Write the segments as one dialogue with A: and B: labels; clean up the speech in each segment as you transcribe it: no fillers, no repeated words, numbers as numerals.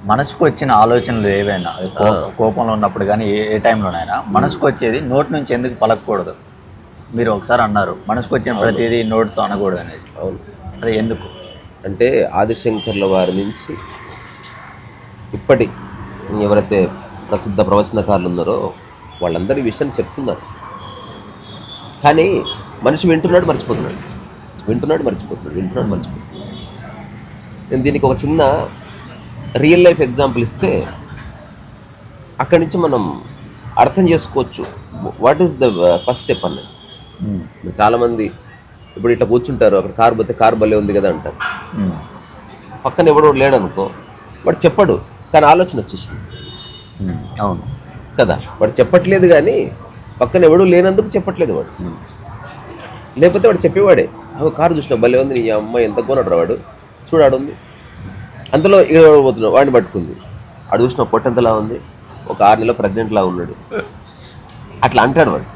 A: మనసుకు వచ్చిన ఆలోచనలు ఏవైనా అది కోపంలో ఉన్నప్పుడు కానీ ఏ టైంలోనైనా మనసుకు వచ్చేది నోటి నుంచి ఎందుకు పలకకూడదు? మీరు ఒకసారి అన్నారు మనసుకు వచ్చిన ప్రతిదీ నోటితో అనకూడదు అనేసి.
B: అవును.
A: అది ఎందుకు?
B: అంటే ఆదిశంకర్ల వారి నుంచి ఇప్పటి ఎవరైతే ప్రసిద్ధ ప్రవచనకారులు ఉన్నారో వాళ్ళందరూ ఈ విషయం చెప్తున్నారు. కానీ మనిషి వింటున్నాడు మర్చిపోతున్నాడు. నేను దీనికి ఒక చిన్న రియల్ లైఫ్ ఎగ్జాంపుల్ ఇస్తే అక్కడి నుంచి మనం అర్థం చేసుకోవచ్చు what is the first step అన్నది. చాలామంది ఇప్పుడు ఇట్లా కూర్చుంటారు, అక్కడ కారు పోతే కారు భలే ఉంది కదా అంటారు. పక్కన ఎవడో లేడు అనుకో, వాడు చెప్పడు కానీ ఆలోచన వచ్చేసింది.
A: అవును
B: కదా, వాడు చెప్పట్లేదు కానీ పక్కన ఎవడూ లేనందుకు చెప్పట్లేదు వాడు. లేకపోతే వాడు చెప్పేవాడే, కారు చూసిన భలే ఉంది, నీ అమ్మాయి ఎంత కొనడు వాడు చూడాడు ఉంది. అందులో పోతున్నాడు, వాడిని పట్టుకుంది, వాడు చూసిన పొట్టెంతలా ఉంది, ఒక 6 నెలల ప్రెగ్నెంట్లా ఉన్నాడు, అట్లా అంటాడు వాడు.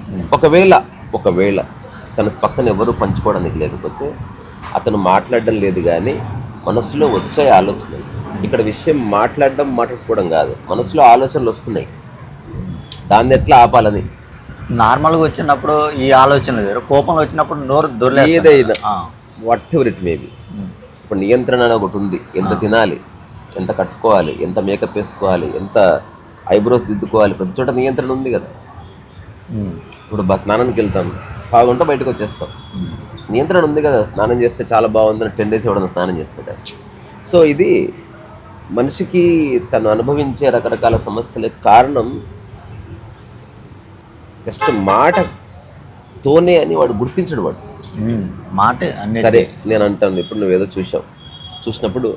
B: ఒకవేళ తన పక్కన ఎవరు పంచుకోవడానికి లేకపోతే అతను మాట్లాడడం లేదు కానీ మనసులో వచ్చే ఆలోచనలు. ఇక్కడ విషయం మాట్లాడుకోవడం కాదు, మనసులో ఆలోచనలు వస్తున్నాయి, దాన్ని ఎట్లా ఆపాలని.
A: నార్మల్గా వచ్చినప్పుడు ఈ ఆలోచనలు వేరు, కోపంలో వచ్చినప్పుడు నోరు దొరలేదు.
B: ఏదైనా వాట్ ఎవర్ ఇట్ మేబీ. ఇప్పుడు నియంత్రణ అని ఒకటి ఉంది, ఎంత తినాలి, ఎంత కట్టుకోవాలి, ఎంత మేకప్ వేసుకోవాలి, ఎంత ఐబ్రోస్ దిద్దుకోవాలి, ప్రతి చోట నియంత్రణ ఉంది కదా. ఇప్పుడు స్నానానికి వెళ్తాం, బాగుంటే బయటకు వచ్చేస్తాం, నియంత్రణ ఉంది కదా. స్నానం చేస్తే చాలా బాగుందని 10 days ఎవడన్నా స్నానం చేస్తాడు. సో ఇది మనిషికి తను అనుభవించే రకరకాల సమస్యలకు కారణం జస్ట్ మాటతోనే అని వాడు గుర్తించడు. వాడు
A: మాట
B: సరే నేను అంటాను, ఇప్పుడు నువ్వేదో చూసినప్పుడు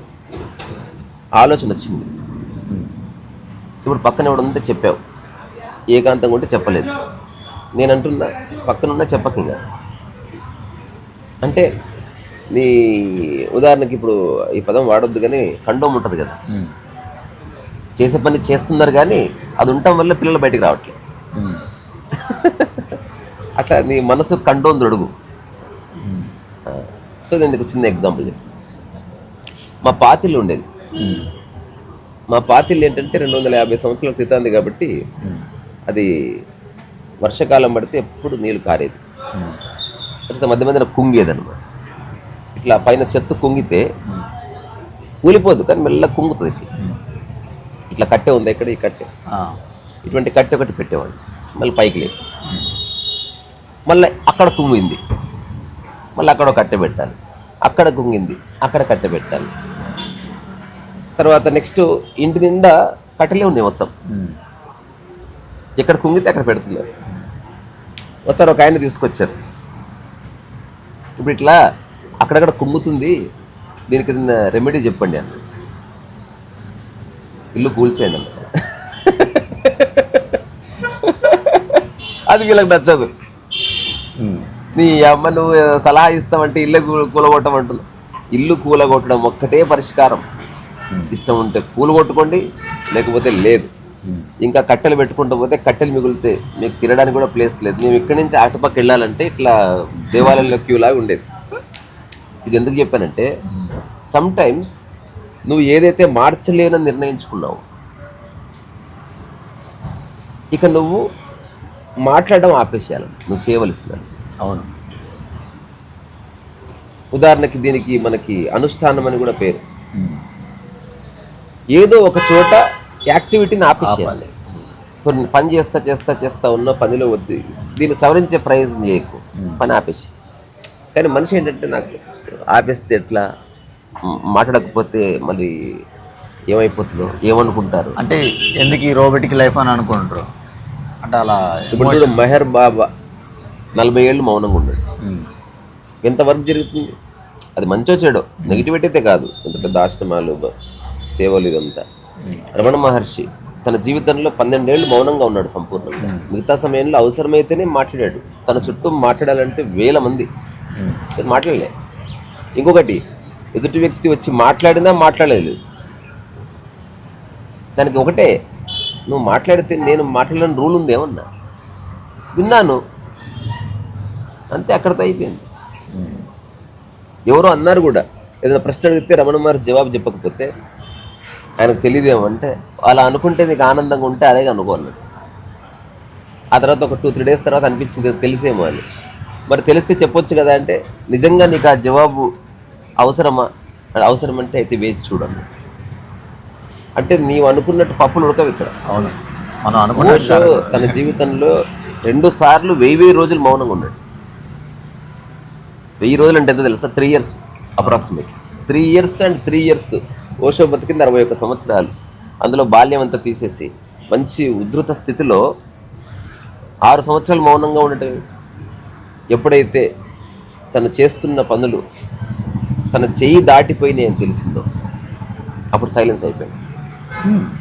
B: ఆలోచన వచ్చింది, ఇప్పుడు పక్కన ఎవడు ఉంటే చెప్పావు, ఏకాంతంగా ఉంటే చెప్పలేదు. నేను అంటున్నా పక్కనున్నా చెప్పకంగా. అంటే నీ ఉదాహరణకి ఇప్పుడు ఈ పదం వాడొద్దు కానీ కండోమ్ ఉంటుంది కదా, చేసే పని చేస్తున్నారు కానీ అది ఉండటం వల్ల పిల్లలు బయటికి రావట్లేదు. అట్లా నీ మనసు కండోమ్ దొడుగు. సో నేను నీకు చిన్న ఎగ్జాంపుల్ చెప్పి, మా పాతిల్లు ఉండేది. మా పాతిల్లు ఏంటంటే 250 సంవత్సరాల క్రితం కాబట్టి అది వర్షాకాలం పడితే ఎప్పుడు నీళ్ళు కారేది, తర్వాత మధ్య మధ్యన కుంగేది అనమాట. ఇట్లా పైన చెత్త కుంగితే కూలిపోదు కానీ మెల్ల కుంగుతుంది. ఇట్లా కట్టె ఉంది ఇక్కడ, ఈ కట్టె, ఇటువంటి కట్టె ఒకటి పెట్టేవాళ్ళు, మళ్ళీ పైకి లేదు, మళ్ళీ అక్కడ కుంగింది, మళ్ళీ అక్కడ కట్టె పెట్టాలి, అక్కడ కుంగింది, అక్కడ కట్టె పెట్టాలి. తర్వాత నెక్స్ట్ ఇంటి నిండా కట్టెలే ఉన్నాయి మొత్తం, ఎక్కడ కుంగితే అక్కడ పెడుతున్నారు. ఒకసారి ఒక ఆయన తీసుకొచ్చారు, ఇప్పుడు ఇట్లా అక్కడక్కడ కుంగుతుంది, దీనికి రెమెడీ చెప్పండి అన్న. ఇల్లు కూల్చేయండి అన్న. అది వీళ్ళకి నచ్చదు. నీ అమ్మ నువ్వు సలహా ఇస్తామంటే ఇల్లు కూలగొట్టమంటున్నావు. ఇల్లు కూలగొట్టడం ఒక్కటే పరిష్కారం. ఇష్టం ఉంటే కూలు కొట్టుకోండి, లేకపోతే లేదు. ఇంకా కట్టెలు పెట్టుకుంటూ పోతే కట్టెలు మిగులుతాయి, మీకు తినడానికి కూడా ప్లేస్ లేదు. మేము ఇక్కడి నుంచి అటుపక్క వెళ్ళాలంటే ఇట్లా దేవాలయంలో క్యూ లాగా ఉండేది. ఇది ఎందుకు చెప్పానంటే సమ్ టైమ్స్ నువ్వు ఏదైతే మార్చలేనని నిర్ణయించుకున్నావు, ఇక నువ్వు మాట్లాడడం ఆపేసేయాలి, నువ్వు చేయవలసిందని.
A: అవును.
B: ఉదాహరణకి దీనికి మనకి అనుష్ఠానం అని కూడా పేరు. ఏదో ఒక చోట యాక్టివిటీని ఆపేసేయాలి. కొన్ని పని చేస్తా ఉన్న పనిలో వద్దు, దీన్ని సవరించే ప్రయత్నం చేయకు, పని ఆపేసి. కానీ మనిషి ఏంటంటే నాకు ఆపేస్తే ఎట్లా, మాట్లాడకపోతే మళ్ళీ ఏమైపోతుందో, ఏమనుకుంటారు
A: అంటే ఎందుకు ఈ రోబోటిక్ లైఫ్ అని అనుకుంటారు అంటే అలా.
B: ఇప్పుడు మెహర్ బాబా 40 ఏళ్ళు మౌనంగా ఉన్నాడు, ఎంత వర్క్ జరుగుతుంది. అది మంచో చెడో, నెగిటివిటీ అయితే కాదు, ఎంత పెద్ద ఆశ్రమాలు, సేవలు, ఇదంతా. రమణ మహర్షి తన జీవితంలో 12 ఏళ్ళు మౌనంగా ఉన్నాడు సంపూర్ణంగా. మిగతా సమయంలో అవసరమైతేనే మాట్లాడాడు. తన చుట్టూ మాట్లాడాలంటే 1000 మంది, మాట్లాడలే. ఇంకొకటి, ఎదుటి వ్యక్తి వచ్చి మాట్లాడినా మాట్లాడలేదు. దానికి ఒకటే, నువ్వు మాట్లాడితే నేను మాట్లాడని రూల్ ఉంది ఏమన్నా, విన్నాను అంతే, అక్కడితో అయిపోయింది. ఎవరో అన్నారు కూడా, ఏదైనా ప్రశ్న అడిగితే రమణ మహర్షి జవాబు చెప్పకపోతే ఆయనకు తెలియదేమో అంటే అలా అనుకుంటే నీకు ఆనందంగా ఉంటే అదే అనుకోన్నాడు. ఆ తర్వాత ఒక 2-3 డేస్ తర్వాత అనిపించింది తెలిసేమో అని. మరి తెలిస్తే చెప్పొచ్చు కదా అంటే నిజంగా నీకు ఆ జవాబు అవసరమా, అవసరమంటే అయితే వేచి చూడండి. అంటే నీవు అనుకున్నట్టు పప్పులు ఉడకవు ఇక్కడ.
A: అవును, మనం అనుకున్న
B: ఓషో తన జీవితంలో 2 సార్లు 1000 రోజులు మౌనంగా ఉన్నాడు. 1000 రోజులు అంటే ఎంత తెలుసా? 3 years approximately. 3 years and 3 years Osho బతికింది 61 సంవత్సరాలు. అందులో బాల్యం అంతా తీసేసి మంచి ఉద్ధృత స్థితిలో 6 సంవత్సరాలు మౌనంగా ఉండటం. ఎప్పుడైతే తను చేస్తున్న పనులు తన చెయ్యి దాటిపోయినాయి అని తెలిసిందో అప్పుడు సైలెన్స్ అయిపోయింది.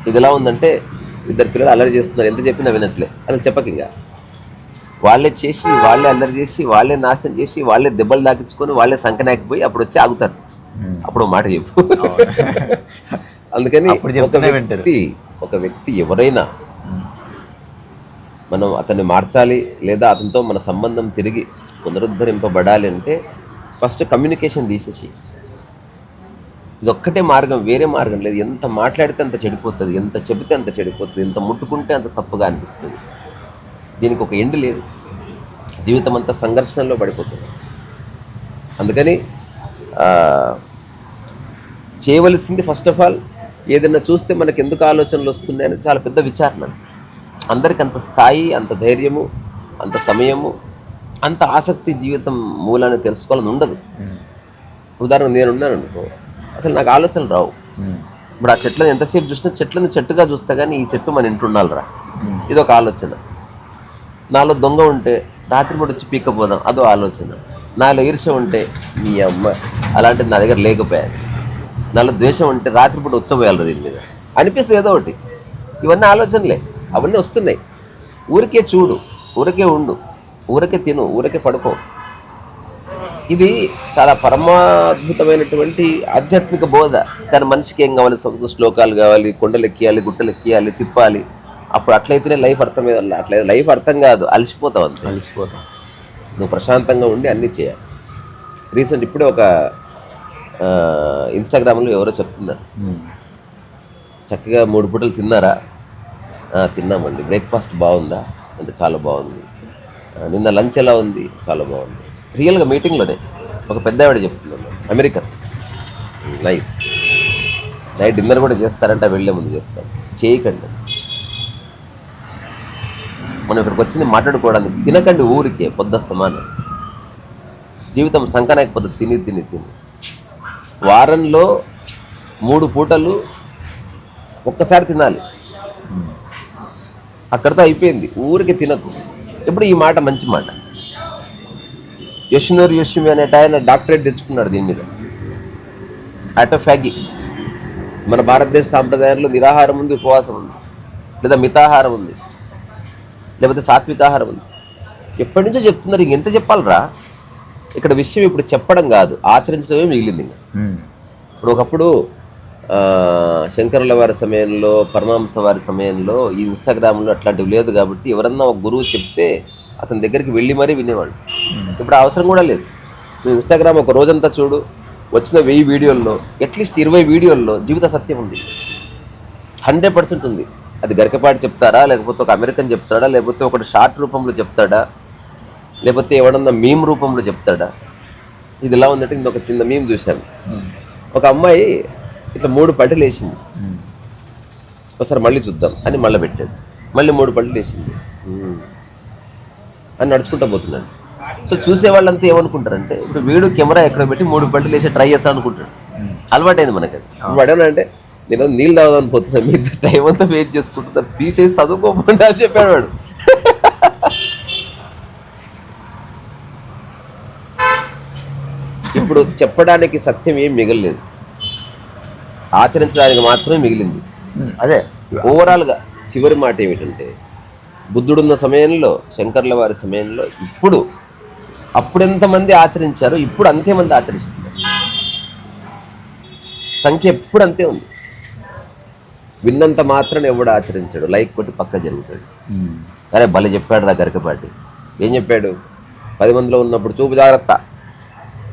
B: ఇది ఎలా ఉందంటే 2 పిల్లలు అల్లరి చేస్తున్నారు, ఎంత చెప్పినా వినట్లే. అది చెప్పక ఇంకా వాళ్ళే చేసి వాళ్ళే అల్లరి చేసి వాళ్ళే నాశనం చేసి వాళ్ళే దెబ్బలు దాకించుకొని వాళ్ళే సంకనాకిపోయి అప్పుడు వచ్చి ఆగుతారు. అప్పుడు మాట చెప్పు. అందుకని ఒక వ్యక్తి ఎవరైనా మనం అతన్ని మార్చాలి లేదా అతనితో మన సంబంధం తిరిగి పునరుద్ధరింపబడాలి అంటే ఫస్ట్ కమ్యూనికేషన్ తీసేసి, ఇదొక్కటే మార్గం, వేరే మార్గం లేదు. ఎంత మాట్లాడితే అంత చెడిపోతుంది, ఎంత చెబితే అంత చెడిపోతుంది, ఎంత ముట్టుకుంటే అంత తప్పుగా అనిపిస్తుంది. దీనికి ఒక ఎండ్ లేదు, జీవితం అంతా సంఘర్షణలో పడిపోతుంది. అందుకని చేయవలసింది ఫస్ట్ ఆఫ్ ఆల్ ఏదైనా చూస్తే మనకు ఎందుకు ఆలోచనలు వస్తున్నాయని చాలా పెద్ద విచారణ. అందరికి అంత స్థాయి, అంత ధైర్యము, అంత సమయము, అంత ఆసక్తి జీవితం మూలాన్ని తెలుసుకోవాలని ఉండదు. ఉదాహరణకు నేనున్నాను అనుకో, అసలు నాకు ఆలోచనలు రావు. ఇప్పుడు ఆ చెట్లను ఎంతసేపు చూసినా చెట్లను చెట్టుగా చూస్తా కానీ ఈ చెట్టు మన ఇంటి ఉండాలిరా, ఇదొక ఆలోచన. నాలో దొంగ ఉంటే రాత్రిపూట వచ్చి పీక్కపోదాం, అదో ఆలోచన. నాలో ఈర్ష్య ఉంటే మీ అమ్మ అలాంటిది నా దగ్గర లేకపోయాది. నాలో ద్వేషం ఉంటే రాత్రిపూట ఉచ్చబోయాలి దీని మీద అనిపిస్తుంది ఏదో ఒకటి. ఇవన్నీ ఆలోచనలే, అవన్నీ వస్తున్నాయి. ఊరికే చూడు, ఊరికే ఉండు, ఊరికే తిను, ఊరికే పడుకో. ఇది చాలా పరమాద్భుతమైనటువంటి ఆధ్యాత్మిక బోధ. కానీ మనిషికి ఏం కావాలి? శ్లోకాలు కావాలి, కొండలు ఎక్కియాలి, గుట్టలు ఎక్కియాలి, తిప్పాలి. అప్పుడు అట్లయితేనే లైఫ్ అర్థమే. అట్లయితే లైఫ్ అర్థం కాదు, అలసిపోతావు. అంతే
A: అలసిపోతావు.
B: నువ్వు ప్రశాంతంగా ఉండి అన్నీ చేయాలి. రీసెంట్ ఇప్పుడే ఒక ఇన్స్టాగ్రామ్లో ఎవరో చెప్తున్నారు, చక్కగా 3 పూటలు తిన్నారా? తిన్నామండి. బ్రేక్ఫాస్ట్ బాగుందా అంటే చాలా బాగుంది. నిన్న లంచ్ ఎలా ఉంది? చాలా బాగుంది. రియల్గా మీటింగ్లోనే ఒక పెద్ద ఆవిడ చెప్తున్నాను, అమెరికన్. నైస్. నైట్ డిన్నర్ కూడా చేస్తారంటే వెళ్ళే ముందు చేస్తారు. చేయకండి. మనం ఇక్కడికి వచ్చింది మాట్లాడుకోవడానికి, తినకండి ఊరికే పొద్దస్తమానం. జీవితం సంకనాయకపోతే తిని తిని తిని. వారంలో 3 పూటలు ఒక్కసారి తినాలి, అక్కడితో అయిపోయింది. ఊరికి తినకు. ఇప్పుడు ఈ మాట మంచి మాట. యష్నూర్ యోషిమి అనేట ఆయన డాక్టరేట్ తెచ్చుకున్నాడు దీని మీద. ఆటోఫాగి. మన భారతదేశ సాంప్రదాయంలో నిరాహారం ఉంది, ఉపవాసం ఉంది, లేదా మితాహారం ఉంది, లేకపోతే సాత్వికాహారం ఉంది. ఎప్పటి నుంచో చెప్తున్నారు, ఇంకెంత చెప్పాలరా? ఇక్కడ విషయం ఇప్పుడు చెప్పడం కాదు, ఆచరించడమే మిగిలింది. ఇప్పుడు ఒకప్పుడు శంకరుల వారి సమయంలో, పరమహంస వారి సమయంలో ఈ ఇన్స్టాగ్రామ్లో అట్లాంటివి లేదు కాబట్టి ఎవరన్నా ఒక గురువు చెప్తే అతని దగ్గరికి వెళ్ళి మరీ వినేవాళ్ళు. ఇప్పుడు అవసరం కూడా లేదు. నువ్వు ఇన్స్టాగ్రామ్ ఒక రోజంతా చూడు, వచ్చిన 1000 వీడియోల్లో అట్లీస్ట్ 20 వీడియోల్లో జీవిత సత్యం ఉంది, 100% ఉంది. అది గరికపాటి చెప్తారా, లేకపోతే ఒక అమెరికన్ చెప్తాడా, లేకపోతే ఒకటి షార్ట్ రూపంలో చెప్తాడా, లేకపోతే ఎవడన్నా మీమ్ రూపంలో చెప్తాడా? ఇది ఎలా ఉందంటే ఇంకొక చిన్న మీమ్ చూశాను. ఒక అమ్మాయి ఇట్లా 3 పల్టీలు వేసింది. ఒకసారి మళ్ళీ చూద్దాం అని మళ్ళీ పెట్టాడు. మళ్ళీ 3 పల్టీలు వేసింది అని నడుచుకుంటూ పోతున్నాడు. సో చూసే వాళ్ళంతా ఏమనుకుంటారంటే ఇప్పుడు వీడు కెమెరా ఎక్కడ పెట్టి 3 పల్టీలు వేసి ట్రై చేస్తా అనుకుంటాడు. అలవాటైంది మనకి. వాడు ఏమన్నా నేను నీళ్ళు తాగుదామని పోతున్నా, మీ టైం అంతా వేస్ట్ చేసుకుంటున్నారు, తీసేసి చదువుకోకుండా అని చెప్పాడు వాడు. ఇప్పుడు చెప్పడానికి సత్యం ఏం మిగలలేదు, ఆచరించడానికి మాత్రమే మిగిలింది.
A: అదే
B: ఓవరాల్గా చివరి మాట ఏమిటంటే, బుద్ధుడున్న సమయంలో, శంకర్ల వారి సమయంలో, అప్పుడెంతమంది ఆచరించారో ఇప్పుడు అంతేమంది ఆచరిస్తున్నారు. సంఖ్య ఎప్పుడు అంతే ఉంది. విన్నంత మాత్రం ఎవడు ఆచరించాడు, లైక్ కొట్టి పక్క జరుగుతాడు. అరే భలే చెప్పాడు రా గరికపాటి. ఏం చెప్పాడు? 10 మందిలో ఉన్నప్పుడు చూపు జాగ్రత్త,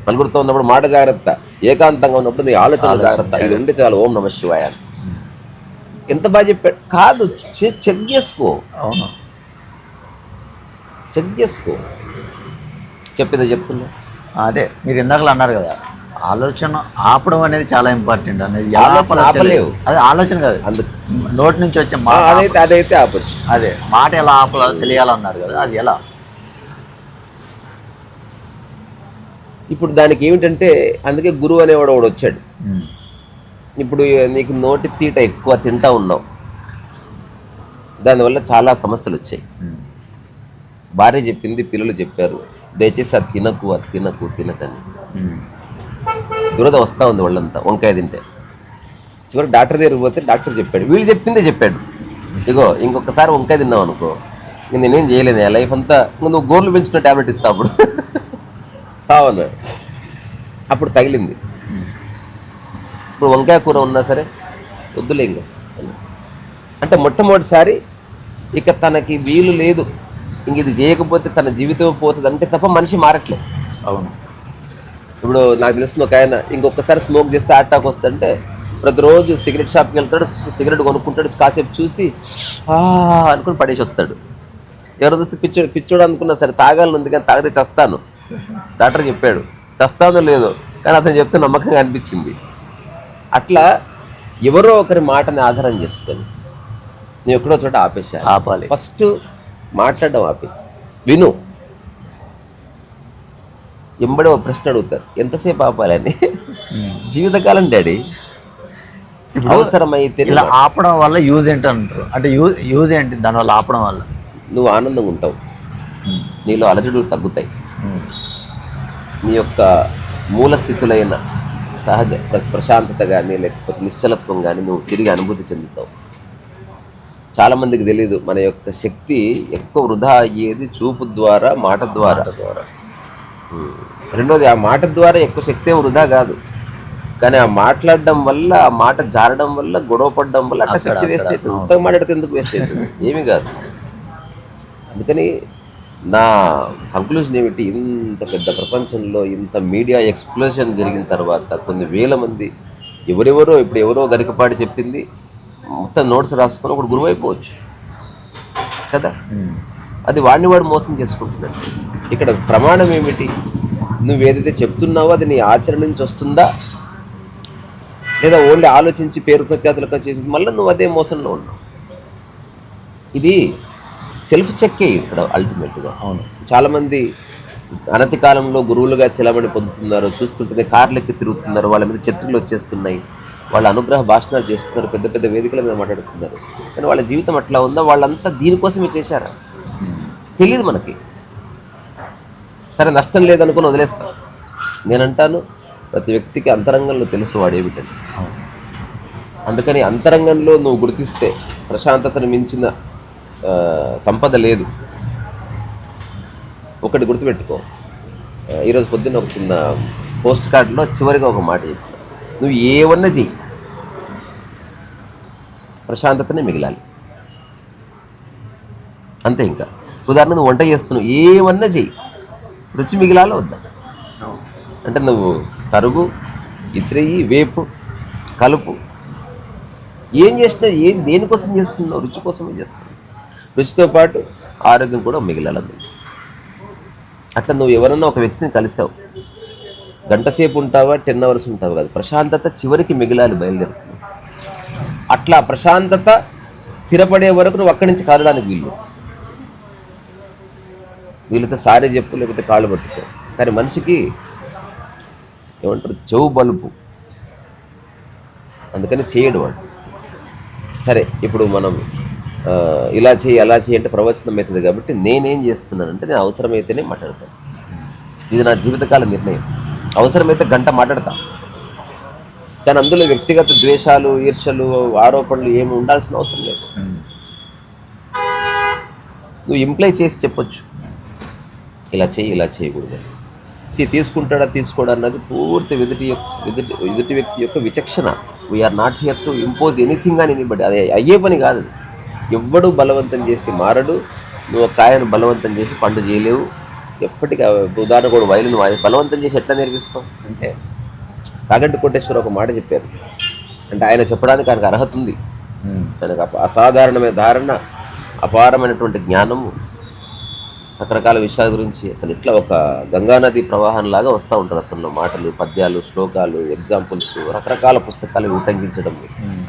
B: నలుగురితో ఉన్నప్పుడు మాట జాగ్రత్త, ఏకాంతంగా ఉన్నప్పుడు నీ ఆలోచన జాగ్రత్త. ఇది ఉంటే చాలు, ఓం నమ శివాయ. ఎంత బాగా చెప్పాడు. కాదు, చెక్ చేసుకో,
A: అవును,
B: చెక్ చేసుకో. చెప్పేదో చెప్తున్నా.
A: అదే మీరు ఇందాకలు అన్నారు కదా, ఆలోచన ఆపడం అనేది చాలా ఇంపార్టెంట్ అనేది. ఎలా
B: ఆలోచన
A: ఆపాలో తెలియదు.
B: ఆపలేవు.
A: అదే ఆలోచన కాదు,
B: అందుకు
A: నోటి నుంచి వచ్చే మాట.
B: అదైతే ఆపచ్చు.
A: అదే మాట ఎలా ఆపాలో తెలియాలన్నారు కదా, అది ఎలా?
B: ఇప్పుడు దానికి ఏమిటంటే, అందుకే గురువు అనేవాడు ఒకడు వచ్చాడు.
A: ఉమ్,
B: ఇప్పుడు నీకు నోటి తీట ఎక్కువ తింటా ఉన్నావు, దానివల్ల చాలా సమస్యలు వచ్చాయి.
A: ఉమ్,
B: భార్య చెప్పింది, పిల్లలు చెప్పారు, దయచేసి అది తినకని.
A: ఉమ్,
B: దురద వస్తూ ఉంది వాళ్ళంతా వంకాయ తింటే. చివరికి డాక్టర్ దగ్గరికి పోతే డాక్టర్ చెప్పాడు, వీళ్ళు చెప్పిందే చెప్పాడు, ఇగో ఇంకొకసారి వంకాయ తిన్నావు అనుకో, ఇంక నేనేం చేయలేను లైఫ్ అంతా, ఇంక నువ్వు గోర్లు పెంచుకున్న ట్యాబ్లెట్ ఇస్తావు అప్పుడు సావన్నాడు. అప్పుడు తగిలింది. ఇప్పుడు వంకాయ కూర ఉన్నా సరే వద్దులే ఇంకా అంటే మొట్టమొదటిసారి ఇక తనకి వీలు లేదు, ఇంక ఇది చేయకపోతే తన జీవితం పోతుంది అంటే తప్ప మనిషి మారట్లేదు.
A: అవును.
B: ఇప్పుడు నాకు తెలిసిన ఒక ఆయన ఇంకొకసారి స్మోక్ చేస్తే అటాక్ వస్తుందంటే ప్రతిరోజు సిగరెట్ షాప్కి వెళ్తాడు, సిగరెట్ కొనుక్కుంటాడు, కాసేపు చూసి అనుకుని పడేసి వస్తాడు. ఎవరు చూస్తే పిచ్చోడు అనుకున్నా సరే తాగాలని ఉంది కానీ తాగితే చస్తాను, డాక్టర్ చెప్పాడు, చస్తానో లేదో కానీ అతను చెప్తే నమ్మకంగా అనిపించింది. అట్లా ఎవరో ఒకరి మాటని ఆధారం చేసుకొని నేను ఎక్కడో చోట
A: ఆపాలి.
B: ఫస్ట్ మాట్లాడడం ఆపి విను. ఎంబడే ఒక ప్రశ్న అడుగుతారు, ఎంతసేపు ఆపాలని. జీవితకాలం డాడీ, అవసరమైతే.
A: ఇలా ఆపడం వల్ల యూజ్ ఏంటి అంటారు? అంటే యూజ్ ఏంటి దానివల్ల ఆపడం వల్ల?
B: నువ్వు ఆనందంగా ఉంటావు, నీలో అలజడులు తగ్గుతాయి, నీ యొక్క మూల స్థితులైన సహజ ప్రశాంతత కానీ లేకపోతే నిశ్చలత్వం కానీ నువ్వు తిరిగి అనుభూతి చెందుతావు. చాలామందికి తెలియదు, మన యొక్క శక్తి ఎక్కువ వృధా అయ్యేది చూపు ద్వారా, మాట ద్వారా. రెండోది, ఆ మాట ద్వారా ఎక్కువ శక్తి వృధా కాదు, కానీ ఆ మాట్లాడడం వల్ల, ఆ మాట జారడం వల్ల, గొడవ పడడం వల్ల అట్లా శక్తి వేస్ట్ అవుతుంది. ఉత్తగా మాట్లాడితే ఎందుకు వేస్ట్ అవుతుంది? ఏమీ కాదు. అందుకని నా కంక్లూజన్ ఏమిటి, ఇంత పెద్ద ప్రపంచంలో ఇంత మీడియా ఎక్స్ప్లోజన్ జరిగిన తర్వాత కొన్ని వేల మంది ఎవరెవరో, ఇప్పుడు ఎవరో గరికపాటి చెప్పింది మొత్తం నోట్స్ రాసుకొని ఒకటి గురువు అయిపోవచ్చు కదా. అది వాడిని వాడు మోసం చేసుకుంటున్నాడు. ఇక్కడ ప్రమాణం ఏమిటి, నువ్వు ఏదైతే చెప్తున్నావో అది నీ ఆచరణ నుంచి వస్తుందా, లేదా ఓన్లీ ఆలోచించి పేరు ప్రఖ్యాతులకు చేసి మళ్ళీ నువ్వు అదే మోసంలో ఉన్నావు. ఇది సెల్ఫ్ చెక్కే ఇక్కడ అల్టిమేట్గా. అవును, చాలామంది అనతి కాలంలో గురువులుగా చెలమని పొందుతున్నారు, చూస్తుంటే కార్లు ఎక్కి తిరుగుతున్నారు, వాళ్ళ మీద చిత్రాలు వచ్చేస్తున్నాయి, వాళ్ళ అనుగ్రహ భాషణాలు చేస్తున్నారు, పెద్ద పెద్ద వేదికల మీద మాట్లాడుతున్నారు. కానీ వాళ్ళ జీవితం అట్లా ఉందా? వాళ్ళంతా దీనికోసమే చేశారా? తెలియదు మనకి. సరే, నష్టం లేదనుకుని వదిలేస్తాం. నేనంటాను, ప్రతి వ్యక్తికి అంతరంగంలో తెలుసు వాడేమిటని. అందుకని అంతరంగంలో నువ్వు గుర్తిస్తే ప్రశాంతతను మించిన సంపద లేదు. ఒకటి గుర్తుపెట్టుకో, ఈరోజు పొద్దున్న ఒక చిన్న పోస్ట్ కార్డులో చివరిగా ఒక మాట చెప్పిన, నువ్వు ఏమన్నా చెయ్యి, ప్రశాంతతనే మిగిలాలి అంతే. ఇంకా ఉదాహరణ, నువ్వు వంట చేస్తున్నావు, ఏమన్నా చెయ్యి, రుచి మిగిలాలో వద్దా? అంటే నువ్వు తరుగు, ఇసిరేయి, వేపు, కలుపు, ఏం చేసినా దేనికోసం చేస్తున్నావు? రుచి కోసమే చేస్తున్నావు. రుచితో పాటు ఆరోగ్యం కూడా మిగిలాలి. అట్లా నువ్వు ఎవరన్నా ఒక వ్యక్తిని కలిసావు, గంట సేపు ఉంటావా, 10 hours ఉంటావు కదా, ప్రశాంతత చివరికి మిగిలాలి, బయలుదేరుతుంది. అట్లా ప్రశాంతత స్థిరపడే వరకు నువ్వు అక్కడి నుంచి కదలడానికి వీళ్ళతో సారీ చెప్పు, లేకపోతే కాళ్ళు పట్టుకో. కానీ మనిషికి ఏమంటారు, చెవు బలుపు, అందుకని చేయడు వాడు. సరే, ఇప్పుడు మనం ఇలా చేయి అలా చేయి అంటే ప్రవచనం అవుతుంది కాబట్టి నేనేం చేస్తున్నానంటే, నేను అవసరమైతేనే మాట్లాడతాను. ఇది నా జీవితకాల నిర్ణయం. అవసరమైతే గంట మాట్లాడతా, కానీ అందులో వ్యక్తిగత ద్వేషాలు, ఈర్ష్యలు, ఆరోపణలు ఏమి ఉండాల్సిన అవసరం లేదు. నువ్వు ఇంప్లై చేసి చెప్పొచ్చు, ఇలా చేయి, ఇలా చేయకూడదు. తీసుకుంటాడా తీసుకోడా అన్నది పూర్తి ఎదుటి వ్యక్తి యొక్క విచక్షణ. We are not here to impose anything అని ఎనీబడి. అది అయ్యే పని కాదు. ఎవ్వడు బలవంతం చేసి మారడు. నువ్వు ఒక కాయను బలవంతం చేసి పండు చేయలేవు. ఎప్పటికీ ఉదాహరణ కూడా వైలిన్ బలవంతం చేసి ఎట్లా నేర్పిస్తావు? అంటే కాగంటి కోటేశ్వర ఒక మాట చెప్పారు. అంటే ఆయన చెప్పడానికి ఆయనకు అర్హత ఉంది, తనకు అసాధారణమైన ధారణ, అపారమైనటువంటి జ్ఞానము, రకరకాల విషయాల గురించి అసలు ఇట్లా ఒక గంగానది ప్రవాహంలాగా వస్తూ ఉంటుంది అతనిలో. మాటలు, పద్యాలు, శ్లోకాలు, ఎగ్జాంపుల్స్, రకరకాల పుస్తకాలు ఉటంకించడం.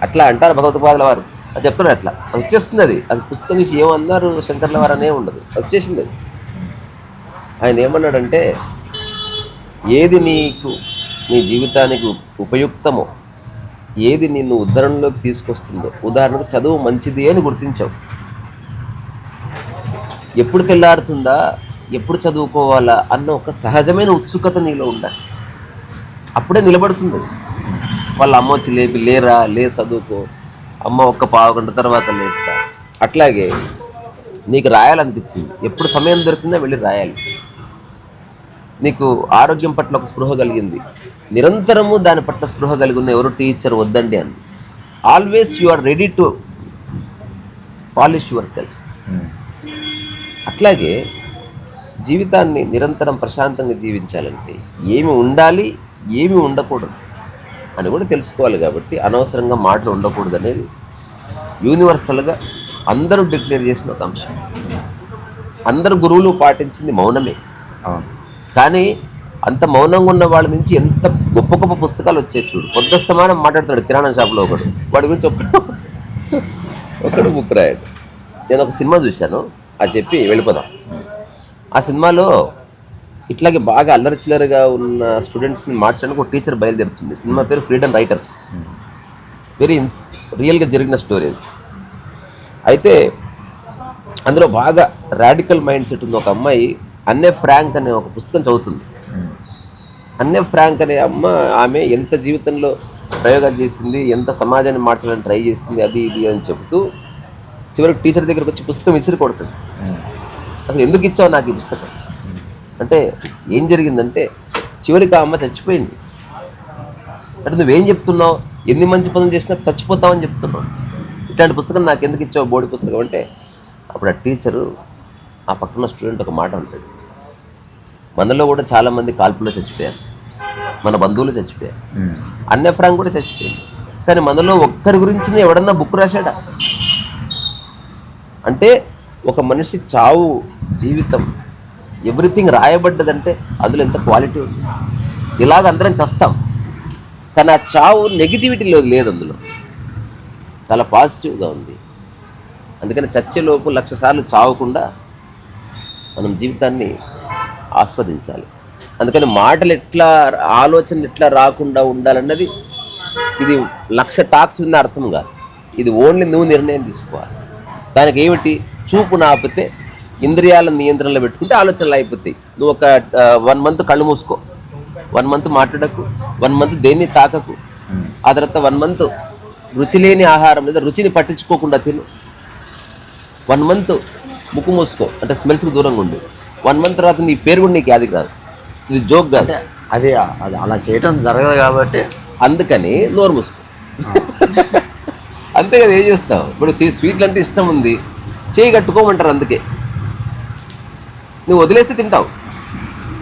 B: అట్లా అంటారు భగవత్పాదుల వారు. అది చెప్తారు అట్లా వచ్చేస్తుంది. అది పుస్తకం నుంచి ఏమన్నారు శంకర్ల వారు అనే ఉండదు, వచ్చేసింది అది. ఆయన ఏమన్నాడంటే, ఏది నీకు నీ జీవితానికి ఉపయుక్తమో, ఏది నిన్ను ఉద్ధరణలోకి తీసుకొస్తుందో, ఉదాహరణకు చదువు మంచిది అని గుర్తించావు. ఎప్పుడు తెల్లారుతుందా, ఎప్పుడు చదువుకోవాలా అన్న ఒక సహజమైన ఉత్సుకత నీలో ఉండాలి. అప్పుడే నిలబడుతుంది. వాళ్ళ అమ్మ వచ్చి లేపి లేరా, లే చదువుకో, అమ్మ ఒక్క పావు గంట తర్వాత లేస్తా. అట్లాగే నీకు రాయాలనిపించింది, ఎప్పుడు సమయం దొరికిందో వెళ్ళి రాయాలి. నీకు ఆరోగ్యం పట్ల ఒక స్పృహ కలిగింది, నిరంతరము దాని పట్ల స్పృహ కలిగి ఉన్న ఎవరు టీచర్ వద్దండి అని. Always you are ready to polish yourself. అట్లాగే జీవితాన్ని నిరంతరం ప్రశాంతంగా జీవించాలంటే ఏమి ఉండాలి, ఏమి ఉండకూడదు అని కూడా తెలుసుకోవాలి. కాబట్టి అనవసరంగా మాటలు ఉండకూడదు అనేది యూనివర్సల్గా అందరూ డిక్లేర్ చేసిన ఒక అంశం. అందరు గురువులు పాటించింది మౌనమే. కానీ అంత మౌనంగా ఉన్న వాళ్ళ నుంచి ఎంత గొప్ప గొప్ప పుస్తకాలు వచ్చాయి చూడు. పొద్దుస్తమానం మాట్లాడతాడు కిరాణా షాపులో ఒకడు, వాడి గురించి ఒకడు బుక్ రాయాడు. నేను ఒక సినిమా చూశాను, అది చెప్పి వెళ్ళిపోదాం. ఆ సినిమాలో ఇట్లాగే బాగా అల్లరిచిల్లరగా ఉన్న స్టూడెంట్స్ని మార్చడానికి ఒక టీచర్ బయలుదేరుతుంది. సినిమా పేరు ఫ్రీడమ్ రైటర్స్. వెరీ రియల్గా జరిగిన స్టోరీ. అయితే అందులో బాగా రాడికల్ మైండ్ సెట్ ఉంది. ఒక అమ్మాయి అన్నే ఫ్రాంక్ అనే ఒక పుస్తకం చదువుతుంది. అన్నే ఫ్రాంక్ అనే ఆమె ఎంత జీవితంలో ప్రయోగాలు చేసింది, ఎంత సమాజాన్ని మార్చాలని ట్రై చేసింది, అది ఇది అని చెబుతూ చివరికి టీచర్ దగ్గరకు వచ్చి పుస్తకం విసిరి కొడుతుంది. అసలు ఎందుకు ఇచ్చావు నాకు ఈ పుస్తకం అంటే, ఏం జరిగిందంటే చివరికి ఆ అమ్మ చచ్చిపోయింది. అంటే నువ్వేం చెప్తున్నావు, ఎన్ని మంచి పనులు చేసినా చచ్చిపోతావని చెప్తున్నావు, ఇట్లాంటి పుస్తకం నాకు ఎందుకు ఇచ్చావు, బోర్డు పుస్తకం అంటే. అప్పుడు ఆ టీచరు ఆ పక్కన స్టూడెంట్ ఒక మాట ఉంటుంది, మనలో కూడా చాలామంది కాల్పులో చచ్చిపోయారు, మన బంధువులు చచ్చిపోయారు, అన్నే ఫ్రాంక్ కూడా చచ్చిపోయింది. కానీ మనలో ఒక్కరి గురించి ఎవడన్నా బుక్ రాశాడా అంటే, ఒక మనిషి చావు, జీవితం, ఎవ్రీథింగ్ రాయబడ్డదంటే అందులో ఎంత క్వాలిటీ ఉంది. ఇలాగ అందరం చస్తాం, కానీ ఆ చావు నెగిటివిటీలో లేదు, అందులో చాలా పాజిటివ్గా ఉంది. అందుకని చచ్చేలోపు 1,00,000 సార్లు చావకుండా మనం జీవితాన్ని ఆస్వాదించాలి. అందుకని మాటలు ఎట్లా, ఆలోచనలు ఎట్లా రాకుండా ఉండాలన్నది ఇది 1,00,000 టాక్స్ విన్న అర్థం కాదు. ఇది ఓన్లీ నువ్వు నిర్ణయం తీసుకోవాలి. దానికి ఏమిటి, చూపు నాపితే ఇంద్రియాల నియంత్రణలో పెట్టుకుంటే ఆలోచనలు అయిపోతాయి. నువ్వు ఒక 1 మంత్ కళ్ళు మూసుకో, 1 మంత్ మాట్లాడకు, 1 మంత్ దేన్ని తాకకు, ఆ తర్వాత 1 మంత్ రుచి లేని ఆహారం లేదా రుచిని పట్టించుకోకుండా తిను, 1 మంత్ ముక్కు మూసుకో అంటే స్మెల్స్కి దూరంగా ఉండు, 1 మంత్ తర్వాత నీ పేరు కూడా నీకు యాది కాదు. ఇది జోక్ కాదు,
A: అది అలా చేయటం జరగదు కాబట్టి
B: అందుకని నోరు మూసుకో. అంతే కదా, ఏం చేస్తావు. ఇప్పుడు స్వీట్లు అంటే ఇష్టం ఉంది, చేయి కట్టుకోమంటారు. అందుకే నువ్వు వదిలేస్తే తింటావు.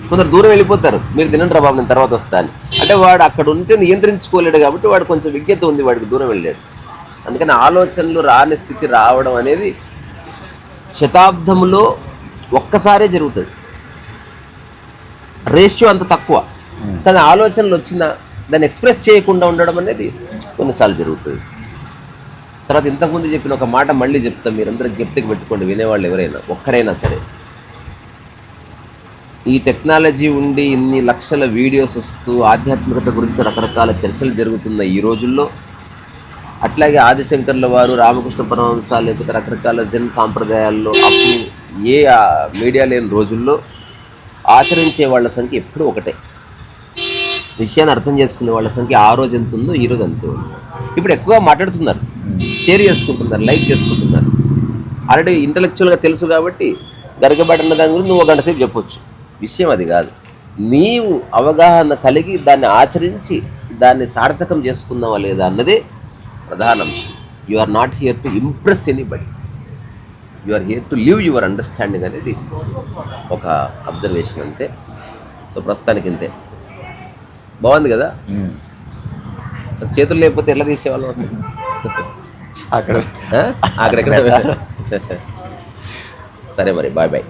B: కొందరు దూరం వెళ్ళిపోతారు, మీరు తినండి రా బాబు నేను తర్వాత వస్తాను అంటే, వాడు అక్కడ ఉంటే నియంత్రించుకోలేడు కాబట్టి వాడు కొంచెం విజ్ఞత ఉంది, వాడికి దూరం వెళ్ళాడు. అందుకని ఆలోచనలు రాని స్థితి రావడం అనేది శతాబ్దంలో ఒక్కసారే జరుగుతుంది. రేషియో అంత తక్కువ, కానీ ఆలోచనలు వచ్చిన దాన్ని ఎక్స్ప్రెస్ చేయకుండా ఉండడం అనేది కొన్నిసార్లు జరుగుతుంది. తర్వాత ఇంతకుముందు చెప్పిన ఒక మాట మళ్ళీ చెప్తాం, మీరందరూ జ్ఞప్తికి పెట్టుకోండి, వినేవాళ్ళు ఎవరైనా ఒక్కరైనా సరే. ఈ టెక్నాలజీ ఉండి ఇన్ని లక్షల వీడియోస్ వస్తూ ఆధ్యాత్మికత గురించి రకరకాల చర్చలు జరుగుతున్న ఈ రోజుల్లో, అట్లాగే ఆదిశంకర్ల వారు, రామకృష్ణ పరమహంస, లేకపోతే రకరకాల జన్ సాంప్రదాయాల్లో అప్పుడు ఏ మీడియా లేని రోజుల్లో ఆచరించే వాళ్ళ సంఖ్య ఎప్పుడూ ఒకటే. విషయాన్ని అర్థం చేసుకునే వాళ్ళ సంఖ్య ఆ రోజు ఎంత ఉందో ఈ రోజు అంతే ఉంది. ఇప్పుడు ఎక్కువగా మాట్లాడుతున్నారు, షేర్ చేసుకుంటున్నారు, లైక్ చేసుకుంటున్నారు. ఆల్రెడీ ఇంటలెక్చువల్గా తెలుసు కాబట్టి గరికబాటన్న దాని గురించి నువ్వు 1 గంట సేపు చెప్పొచ్చు. విషయం అది కాదు. నీవు అవగాహన కలిగి దాన్ని ఆచరించి దాన్ని సార్థకం చేసుకుందామా లేదా అన్నదే ప్రధాన అంశం. You are not here to impress anybody, you are here to live your understanding అనేది ఒక అబ్జర్వేషన్ అంతే. సో ప్రస్తుతానికి ఇంతే. బాగుంది కదా, చేతులు లేకపోతే ఎట్లా తీసేవాళ్ళం అసలు.
A: అక్కడ
B: అక్కడెక్కడ సరే మరి బాయ్ బాయ్.